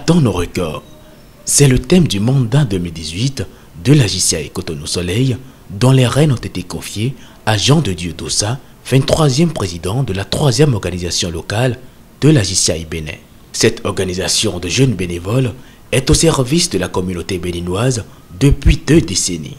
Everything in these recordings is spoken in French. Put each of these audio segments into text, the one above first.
Battons nos records. C'est le thème du mandat 2018 de la JCI Cotonou Soleil, dont les rênes ont été confiés à Jean de Dieu Dossa, 23e président de la 3e organisation locale de la JCI Bénin. Cette organisation de jeunes bénévoles est au service de la communauté béninoise depuis 2 décennies.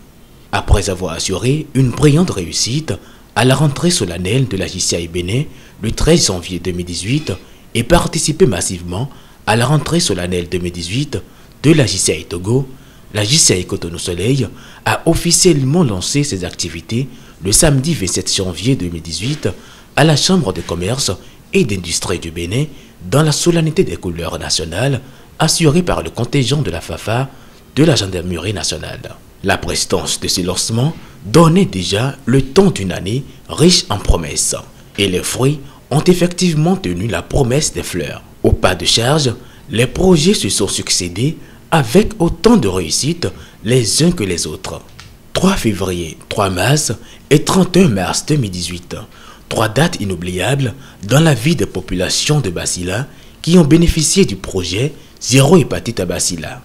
Après avoir assuré une brillante réussite à la rentrée solennelle de la JCI Bénin le 13 janvier 2018 et participé massivement à la rentrée solennelle 2018 de la JCI Togo, la JCI Cotonou Soleil a officiellement lancé ses activités le samedi 27 janvier 2018 à la Chambre de commerce et d'industrie du Bénin dans la solennité des couleurs nationales assurée par le contingent de la FAFA de la Gendarmerie nationale. La prestance de ce lancement donnait déjà le temps d'une année riche en promesses et les fruits ont effectivement tenu la promesse des fleurs. Au pas de charge, les projets se sont succédés avec autant de réussite les uns que les autres. 3 février, 3 mars et 31 mars 2018. 3 dates inoubliables dans la vie des populations de Basila qui ont bénéficié du projet Zéro hépatite à Basila.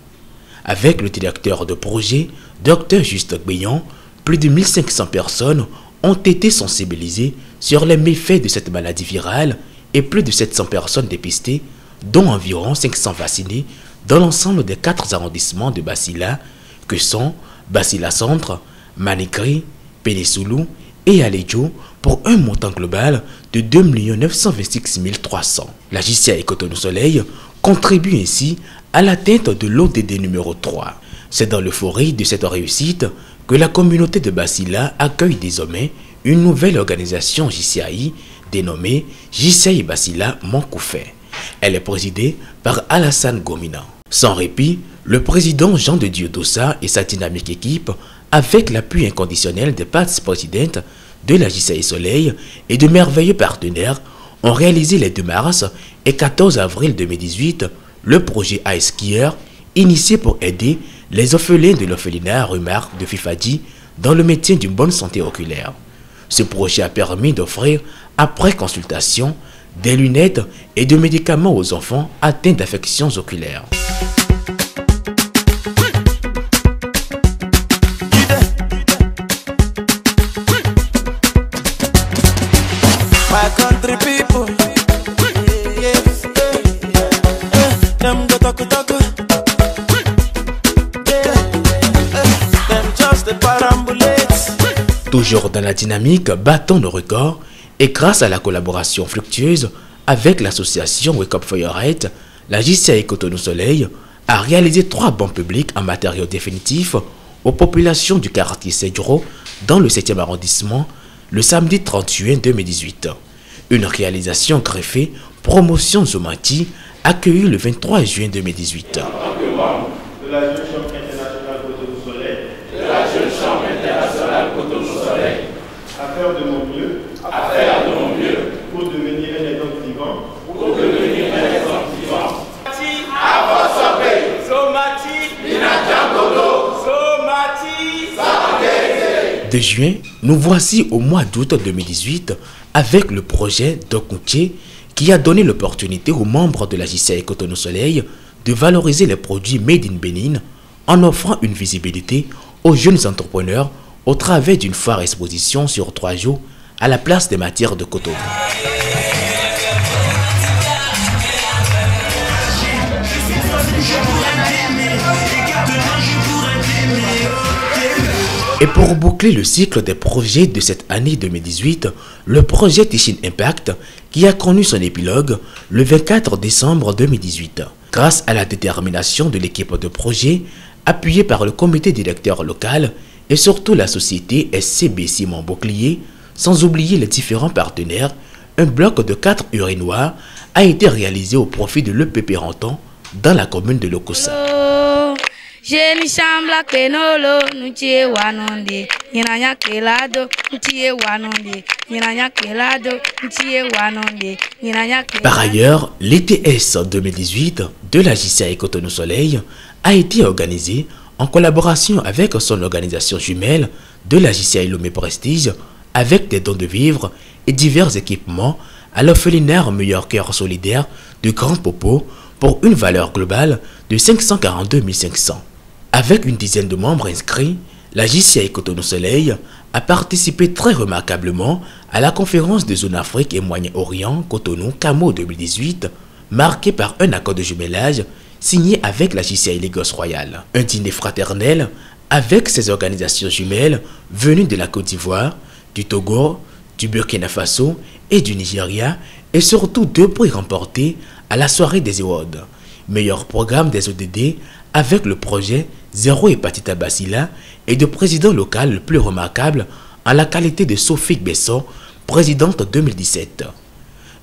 Avec le directeur de projet, Dr Juste Gbeyon, plus de 1500 personnes ont été sensibilisées sur les méfaits de cette maladie virale et plus de 700 personnes dépistées, dont environ 500 vaccinés dans l'ensemble des 4 arrondissements de Basila, que sont Basila Centre, Manikri, Pénésoulou et Aledjo, pour un montant global de 2 926 300. La JCI Cotonou Soleil contribue ainsi à l'atteinte de l'ODD numéro 3. C'est dans l'euphorie de cette réussite que la communauté de Basila accueille désormais une nouvelle organisation JCI dénommée JCI Basila Monkoufé. Elle est présidée par Alassane Gomina. Sans répit, le président Jean de Dieu Dossa et sa dynamique équipe, avec l'appui inconditionnel des parties-présidentes de la JCI Soleil et de merveilleux partenaires, ont réalisé les 2 mars et 14 avril 2018 le projet Ice Skier, initié pour aider les orphelins de l'orphelinat Rumar de Fifadi dans le maintien d'une bonne santé oculaire. Ce projet a permis d'offrir, après consultation, des lunettes et des médicaments aux enfants atteints d'affections oculaires. Toujours dans la dynamique Battons nos records et grâce à la collaboration fructueuse avec l'association Wake Up For Your Health, la JCI Cotonou Soleil a réalisé 3 bancs publics en matériaux définitifs aux populations du quartier Sedjro dans le 7e arrondissement le samedi 30 juin 2018. Une réalisation greffée Promotion Zomati accueillie le 23 juin 2018. À faire de mon mieux pour devenir un exemple vivant. De juin, nous voici au mois d'août 2018 avec le projet Dokounché qui a donné l'opportunité aux membres de la JCI Cotonou Soleil de valoriser les produits made in Bénin en offrant une visibilité aux jeunes entrepreneurs au travers d'une foire exposition sur 3 jours à la place des matières de Cotonou. Et pour boucler le cycle des projets de cette année 2018, le projet Tichin Impact qui a connu son épilogue le 24 décembre 2018. Grâce à la détermination de l'équipe de projet, appuyée par le comité directeur local et surtout la société SCB Simon Bouclier, sans oublier les différents partenaires, un bloc de 4 urinoirs a été réalisé au profit de l'EPP Ranton dans la commune de Lokossa. Par ailleurs, l'ETS 2018 de la JCI Cotonou Soleil a été organisé en collaboration avec son organisation jumelle de la JCI Lomé Prestige avec des dons de vivres et divers équipements à l'orphelinat Meilleur Cœur Solidaire de Grand Popo pour une valeur globale de 542 500. Avec une dizaine de membres inscrits, la JCI Cotonou Soleil a participé très remarquablement à la conférence de Zone Afrique et Moyen-Orient Cotonou Camo 2018, marquée par un accord de jumelage signé avec la JCI Lagos Royal. Un dîner fraternel avec ses organisations jumelles venues de la Côte d'Ivoire, du Togo, du Burkina Faso et du Nigeria, et surtout 2 prix remportés à la soirée des Awards. Meilleur programme des ODD avec le projet Zéro Hépatite Bacilla et de président local le plus remarquable en la qualité de Sophie Besson, présidente 2017.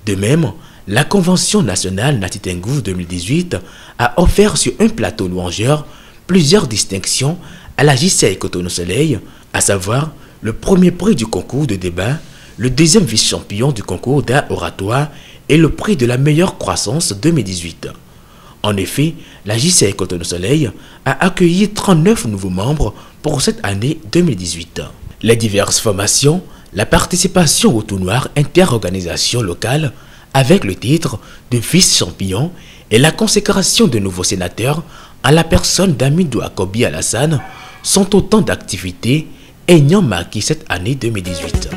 De même, la Convention nationale Natitengou 2018 a offert sur un plateau louangeur plusieurs distinctions à la JCI Cotonou Soleil, à savoir le premier prix du concours de débat, le deuxième vice-champion du concours d'art oratoire et le prix de la meilleure croissance 2018. En effet, la JCI Cotonou Soleil a accueilli 39 nouveaux membres pour cette année 2018. Les diverses formations, la participation au tournoi interorganisation locale avec le titre de vice-champion et la consécration de nouveaux sénateurs en la personne d'Amidou Akobi Alassane sont autant d'activités ayant marqué cette année 2018.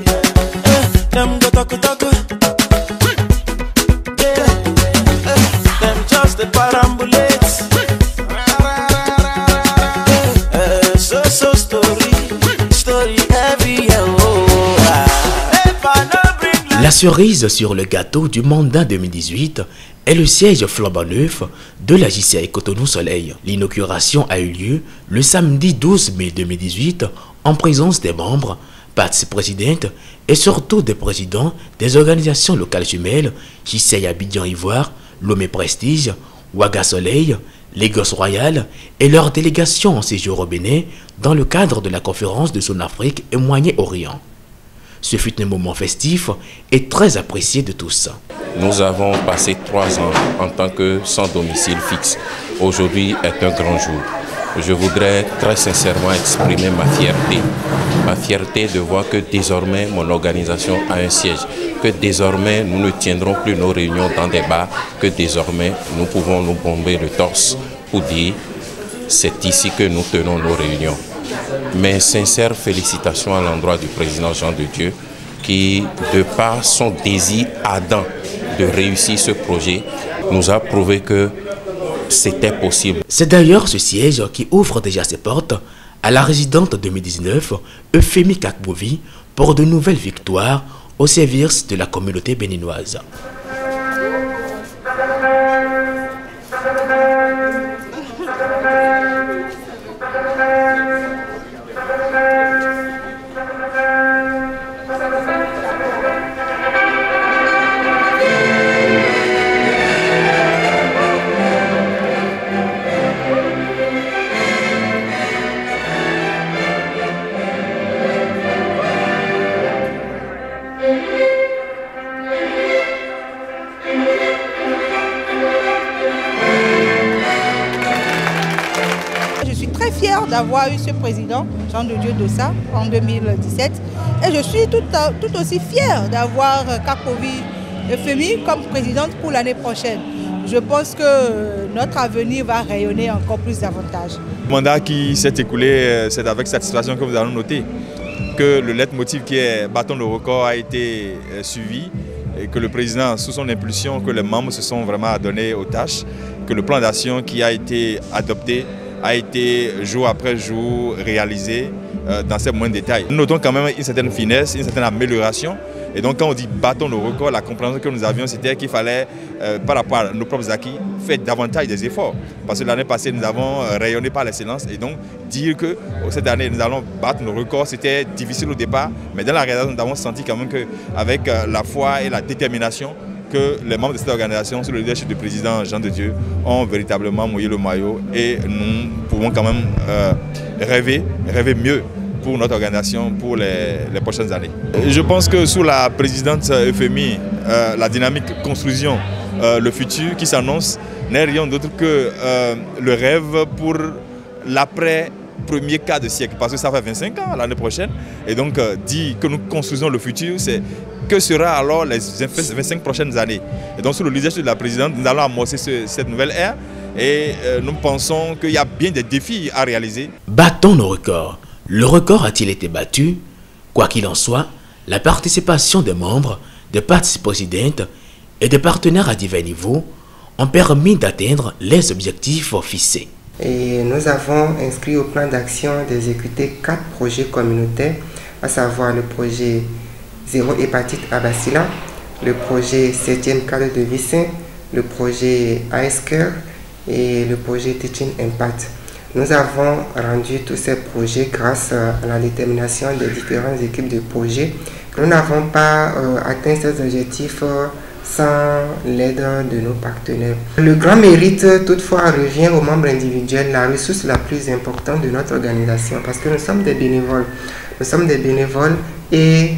La cerise sur le gâteau du mandat 2018 est le siège flambant neuf de la JCI Cotonou Soleil. L'inauguration a eu lieu le samedi 12 mai 2018 en présence des membres, partie présidente et surtout des présidents des organisations locales jumelles JCI Abidjan Ivoire, Lomé Prestige, Ouaga Soleil, Lagos Royal et leurs délégations en séjour au Bénin dans le cadre de la conférence de Zone Afrique et Moyen-Orient. Ce fut un moment festif et très apprécié de tous. Nous avons passé 3 ans en tant que sans domicile fixe. Aujourd'hui est un grand jour. Je voudrais très sincèrement exprimer ma fierté de voir que désormais mon organisation a un siège, que désormais nous ne tiendrons plus nos réunions dans des bars, que désormais nous pouvons nous bomber le torse pour dire c'est ici que nous tenons nos réunions. Mes sincères félicitations à l'endroit du président Jean de Dieu qui, de par son désir ardent de réussir ce projet, nous a prouvé que c'était possible. C'est d'ailleurs ce siège qui ouvre déjà ses portes à la résidente 2019, Euphémie Kakbouvi, pour de nouvelles victoires au service de la communauté béninoise. Je suis très fière d'avoir eu ce président, Jean de Dieu Dossa, en 2017. Et je suis tout aussi fière d'avoir Kakbouvi Euphémie comme présidente pour l'année prochaine. Je pense que notre avenir va rayonner encore plus davantage. Le mandat qui s'est écoulé, c'est avec satisfaction que vous allez noter que le leitmotiv qui est bâton le record a été suivi et que le président, sous son impulsion, que les membres se sont vraiment adonnés aux tâches, que le plan d'action qui a été adopté a été jour après jour réalisé dans ces moindres détails. Nous notons quand même une certaine finesse, une certaine amélioration. Et donc quand on dit bâton le record, la compréhension que nous avions, c'était qu'il fallait, par rapport à nos propres acquis, faire davantage des efforts. Parce que l'année passée, nous avons rayonné par l'excellence. Et donc dire que cette année, nous allons battre nos records, c'était difficile au départ. Mais dans la réalisation, nous avons senti quand même qu'avec la foi et la détermination, que les membres de cette organisation, sous le leadership du président Jean de Dieu, ont véritablement mouillé le maillot et nous pouvons quand même rêver mieux pour notre organisation pour les prochaines années. Je pense que sous la présidente Euphémie, la dynamique construction, le futur qui s'annonce n'est rien d'autre que le rêve pour l'après premier quart de siècle, parce que ça fait 25 ans l'année prochaine. Et donc, dire que nous construisons le futur, c'est que sera alors les 25 prochaines années. Et donc sous le leadership de la présidente, nous allons amorcer cette nouvelle ère et nous pensons qu'il y a bien des défis à réaliser. Battons nos records. Le record a-t-il été battu? Quoi qu'il en soit, la participation des membres, des parties présidentes et des partenaires à divers niveaux ont permis d'atteindre les objectifs fixés. Et nous avons inscrit au plan d'action d'exécuter 4 projets communautaires, à savoir le projet Zéro hépatite à Basila, le projet 7e cadre de vie sain, le projet ASCARE et le projet Teaching Impact. Nous avons rendu tous ces projets grâce à la détermination des différentes équipes de projets. Nous n'avons pas atteint ces objectifs sans l'aide de nos partenaires. Le grand mérite toutefois revient aux membres individuels, la ressource la plus importante de notre organisation, parce que nous sommes des bénévoles. Nous sommes des bénévoles et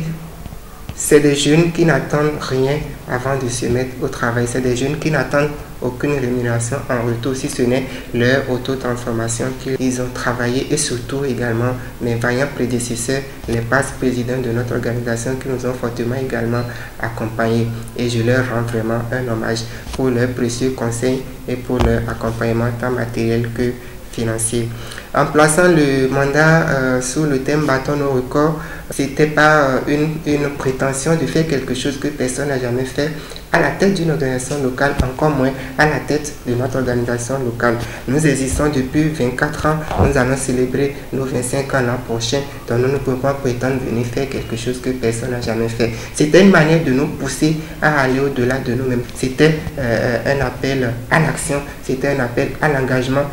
c'est des jeunes qui n'attendent rien avant de se mettre au travail. C'est des jeunes qui n'attendent aucune rémunération en retour, si ce n'est leur auto-transformation qu'ils ont travaillé, et surtout également mes vaillants prédécesseurs, les past présidents de notre organisation qui nous ont fortement également accompagnés. Et je leur rends vraiment un hommage pour leurs précieux conseils et pour leur accompagnement tant matériel que financier. En plaçant le mandat sous le thème Battons nos records, c'était pas une prétention de faire quelque chose que personne n'a jamais fait à la tête d'une organisation locale, encore moins à la tête de notre organisation locale. Nous existons depuis 24 ans, nous allons célébrer nos 25 ans l'an prochain, donc nous ne pouvons pas prétendre venir faire quelque chose que personne n'a jamais fait. C'était une manière de nous pousser à aller au-delà de nous-mêmes. C'était un appel à l'action, c'était un appel à l'engagement.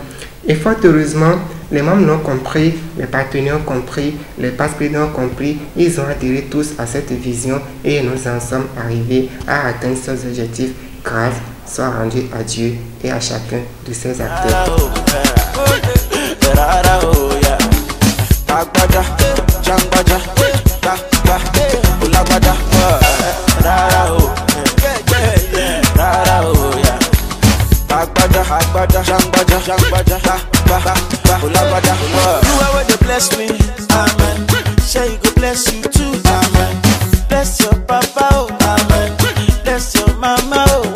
Et fort heureusement, les membres l'ont compris, les partenaires ont compris, les partenaires ont compris, ils ont adhéré tous à cette vision et nous en sommes arrivés à atteindre ces objectifs. Grâce soit rendue à Dieu et à chacun de ses acteurs. You are the bless me, amen. Say you go bless you too, amen. Bless your papa, oh, amen. Bless your mama, oh.